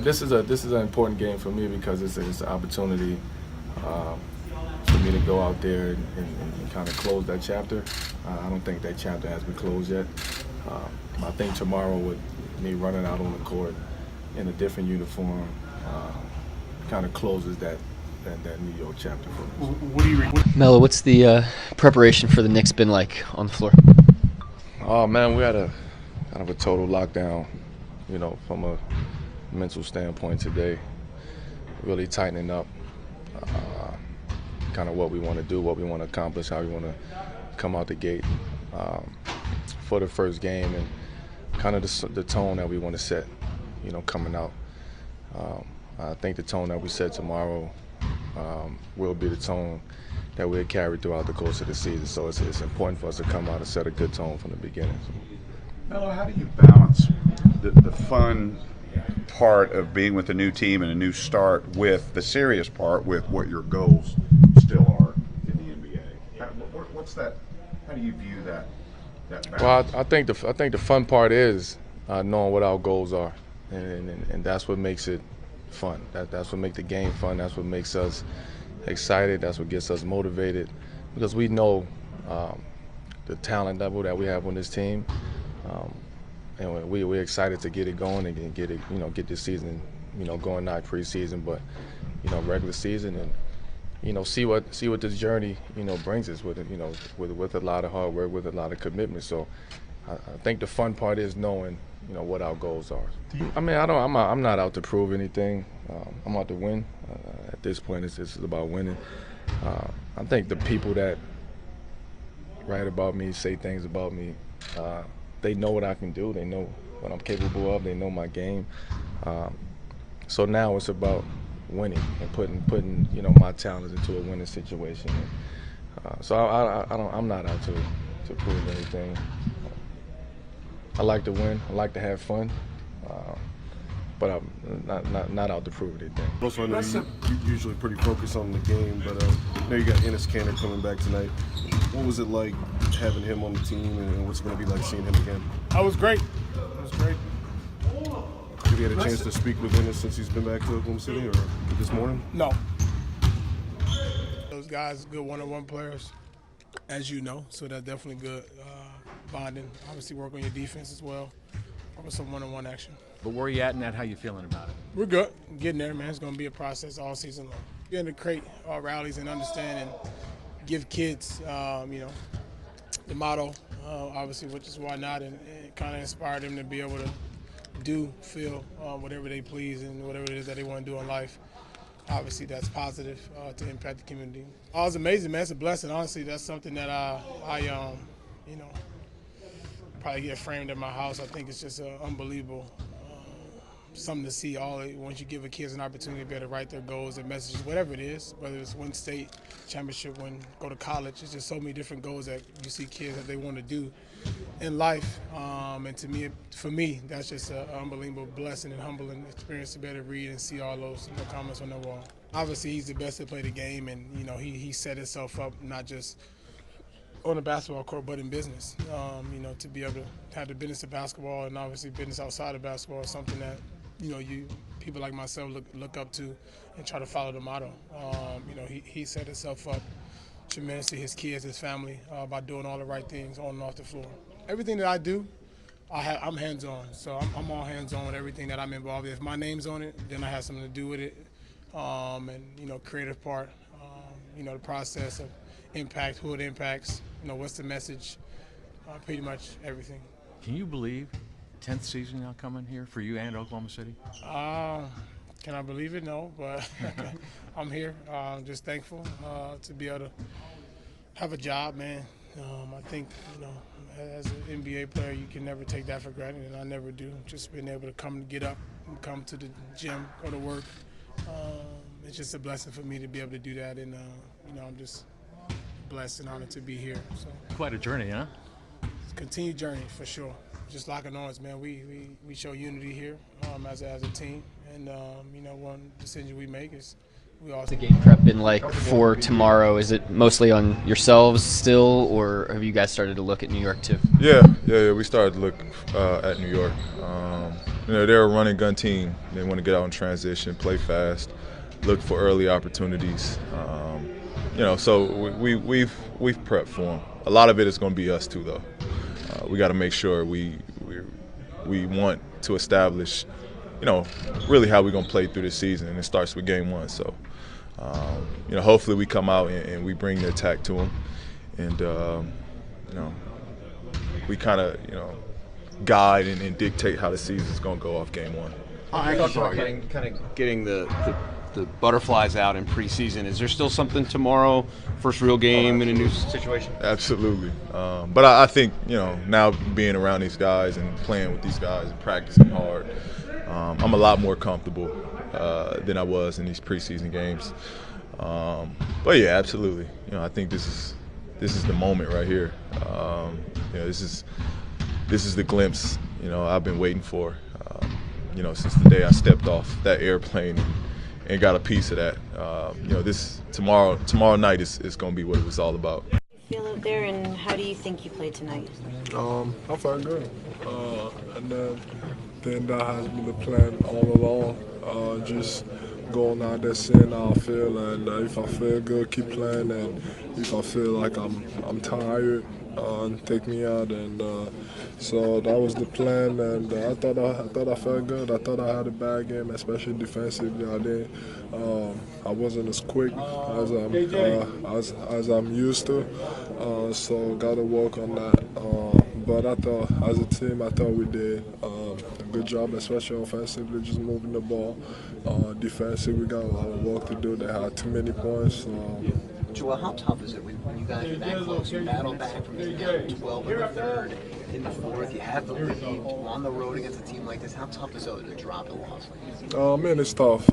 This is an important game for me because it's an opportunity for me to go out there and kind of close that chapter. I don't think that chapter has been closed yet. I think tomorrow with me running out on the court in a different uniform kind of closes that New York chapter for us. What do you? Melo, what's the preparation for the Knicks been like on the floor? Oh man, we had a kind of a total lockdown, from a mental standpoint today. Really tightening up kind of what we want to do, what we want to accomplish, how we want to come out the gate for the first game, and kind of the tone that we want to set, coming out. I think the tone that we set tomorrow will be the tone that we'll carry throughout the course of the season. So it's important for us to come out and set a good tone from the beginning. Melo, how do you balance the fun part of being with a new team and a new start with the serious part with what your goals still are in the NBA? What's that? How do you view that balance? Well, I think the fun part is knowing what our goals are, and that's what makes it fun. That's what makes the game fun. That's what makes us excited. That's what gets us motivated, because we know the talent level that we have on this team, and we're excited to get it going and get it, get this season, going, not preseason, but regular season, and see what this journey brings us with with a lot of hard work, with a lot of commitment. So I think the fun part is knowing what our goals are. I mean, I'm not out to prove anything. I'm out to win. At this point, it's about winning. I think the people that write about me, say things about me, they know what I can do. They know what I'm capable of. They know my game. So now it's about winning and putting my talents into a winning situation. So I'm not out to prove anything. I like to win. I like to have fun, but I'm not out to prove anything. Also, I know you're usually pretty focused on the game, but now you got Enes Kanter coming back tonight. What was it like having him on the team, and what's it going to be like seeing him again? That was great. It was great. Have you had a chance to speak with Enes since he's been back to Oklahoma City, or this morning? No. Those guys, good one-on-one players, as you know, so that's definitely good. Bonding, obviously work on your defense as well, with some one-on-one action. But where are you at in that? How you feeling about it? We're good. Getting there, man. It's going to be a process all season long. Getting to create rallies and understand and give kids, the motto, obviously, which is why not, and kind of inspire them to be able to feel whatever they please and whatever it is that they want to do in life. Obviously, that's positive to impact the community. Oh, it was amazing, man. It's a blessing. Honestly, that's something that I probably get framed in my house. I think it's just unbelievable. Something to see once you give a kids an opportunity to be able to write their goals and messages, whatever it is, whether it's win state championship, go to college. It's just so many different goals that you see kids that they want to do in life. And for me, that's just an unbelievable blessing and humbling experience to be able to read and see all those comments on the wall. Obviously, he's the best to play the game, and he set himself up not just on the basketball court, but in business. To be able to have the business of basketball and obviously business outside of basketball is something that people like myself look up to and try to follow the motto. He set himself up tremendously, his kids, his family, by doing all the right things on and off the floor. Everything that I do, I'm hands-on. So I'm all hands-on with everything that I'm involved in. If my name's on it, then I have something to do with it. Creative part, the process of impact, who it impacts, what's the message, pretty much everything. Can you believe 10th season now coming here for you and Oklahoma City? Can I believe it? No, but I'm here. I'm just thankful to be able to have a job, man. I think, as an NBA player, you can never take that for granted, and I never do. Just being able to get up and come to the gym, go to work. It's just a blessing for me to be able to do that, and I'm just blessed and honored to be here. So quite a journey, huh? It's a continued journey for sure. Just locking arms, man. We show unity here as a team, and one decision we make is we all. What's the game prep been like for tomorrow? Is it mostly on yourselves still, or have you guys started to look at New York too? Yeah. We started to look at New York. they're a run and gun team. They want to get out in transition, play fast, look for early opportunities. So we've prepped for them. A lot of it is going to be us too, though. We got to make sure we want to establish, really how we're going to play through this season, and it starts with game one. So, hopefully we come out and we bring the attack to them, and we kind of, guide and dictate how the season's going to go off game one. You talked about kind of getting the butterflies out in preseason. Is there still something tomorrow, first real game in a new situation? Absolutely. But I think, now being around these guys and playing with these guys and practicing hard, I'm a lot more comfortable than I was in these preseason games. But yeah, absolutely. I think this is the moment right here. This is the glimpse, I've been waiting for, since the day I stepped off that airplane and got a piece of that. This tomorrow night is going to be what it was all about. How do you feel out there, and how do you think you played tonight? I felt good, and then that has been the plan all along. Just going out there, seeing how I feel, and if I feel good, keep playing, and if I feel like I'm tired, take me out, and so that was the plan, and I thought I felt good. I thought I had a bad game, especially defensively. I wasn't as quick as I'm used to, so got to work on that. But I thought, as a team, we did a good job, especially offensively, just moving the ball. Defensively, we got a lot of work to do. They had too many points. Joel, how tough is it when you guys are that close? You battle back from being down 12 in the third, in the fourth. You have the lead on the road against a team like this. How tough is it to drop a loss like this? Man, it's tough.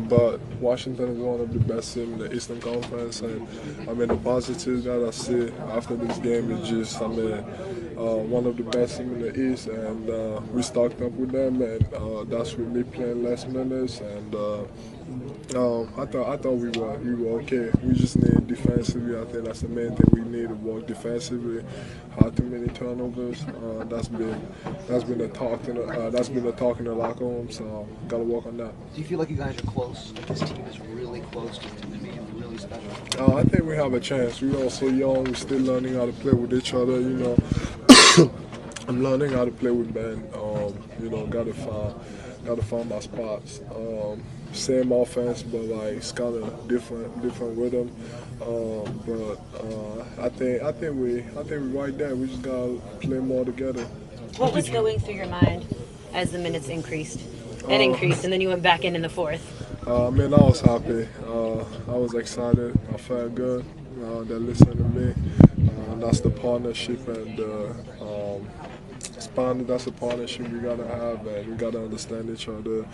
But Washington is one of the best teams in the Eastern Conference, and the positives that I see after this game is just, one of the best teams in the East, and we stocked up with them, and that's with me playing less minutes, and I thought we were okay. We just need defensively. I think that's the main thing. We need to work defensively. Had too many turnovers. That's been the talk in the locker room. So got to work on that. Do you feel like you guys are close? Like this team is really close to being really special? I think we have a chance. We're all so young. We're still learning how to play with each other. I'm learning how to play with Ben. Gotta find my spots. Same offense, but it's kind of different rhythm. I think we're right there. We just gotta play more together. What was going through your mind as the minutes increased, and then you went back in the fourth? I was happy. I was excited. I felt good. They're listening to me. That's the partnership, and that's a partnership we gotta have, and we gotta understand each other.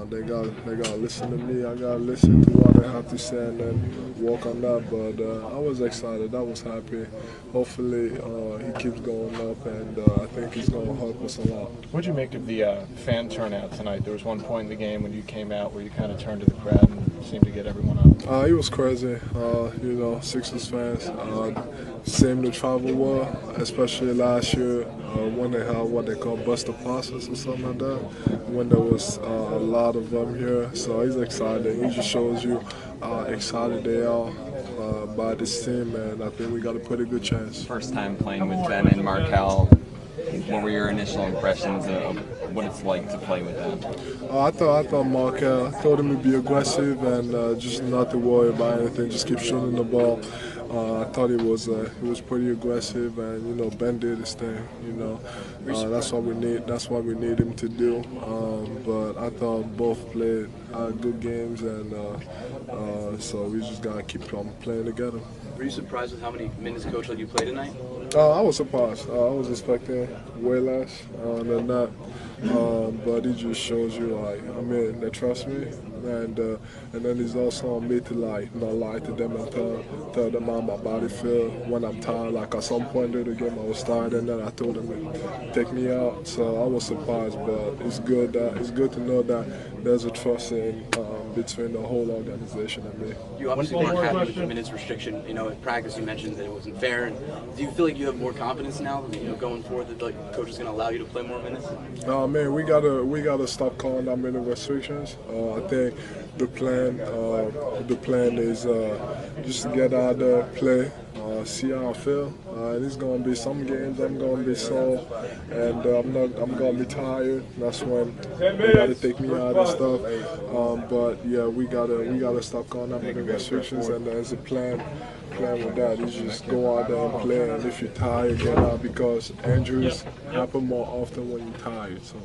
They gotta listen to me. I gotta listen to what they have to say, and then work on that. But I was excited. I was happy. Hopefully, he keeps going up, and I think he's gonna help us a lot. What did you make of the fan turnout tonight? There was one point in the game when you came out where you kind of turned to the crowd and seemed to get everyone up. It was crazy. Sixers fans seem to travel well, especially last year when they had what they call buster passes or something like that, when there was a lot of them here. So he's excited. He just shows you how excited they are by this team, and I think we got a pretty good chance. First time playing with Ben and Markel. What were your initial impressions of what it's like to play with them? I thought Markel, I told him to be aggressive and just not to worry about anything, just keep shooting the ball. I thought he was pretty aggressive, and Ben did his thing. That's what we need. That's what we need him to do. But I thought both played good games, and so we just gotta keep on playing together. Were you surprised with how many minutes Coach let you play tonight? I was surprised. I was expecting way less than that. But it just shows you, they trust me, and then it's also on me to not lie to them and tell them how my body feel when I'm tired. Like at some point in the game, I was tired, and then I told them to take me out. So I was surprised, but it's good to know that there's a trust in between the whole organization and me. You obviously weren't happy with the minutes restriction. At practice you mentioned that it wasn't fair. And do you feel like you have more confidence now, going forward, that the coach is going to allow you to play more minutes? Man, we gotta stop calling that many restrictions. I think the plan is just to get out there, play, see how I feel. And it's gonna be some games I'm gonna be sore, and I'm gonna be tired. That's when they gotta take me out and stuff. But yeah, we gotta stop calling that many restrictions. And as a plan with that is just go out there and play. And if you're tired, get out, because injuries happen more often when you're tired. So.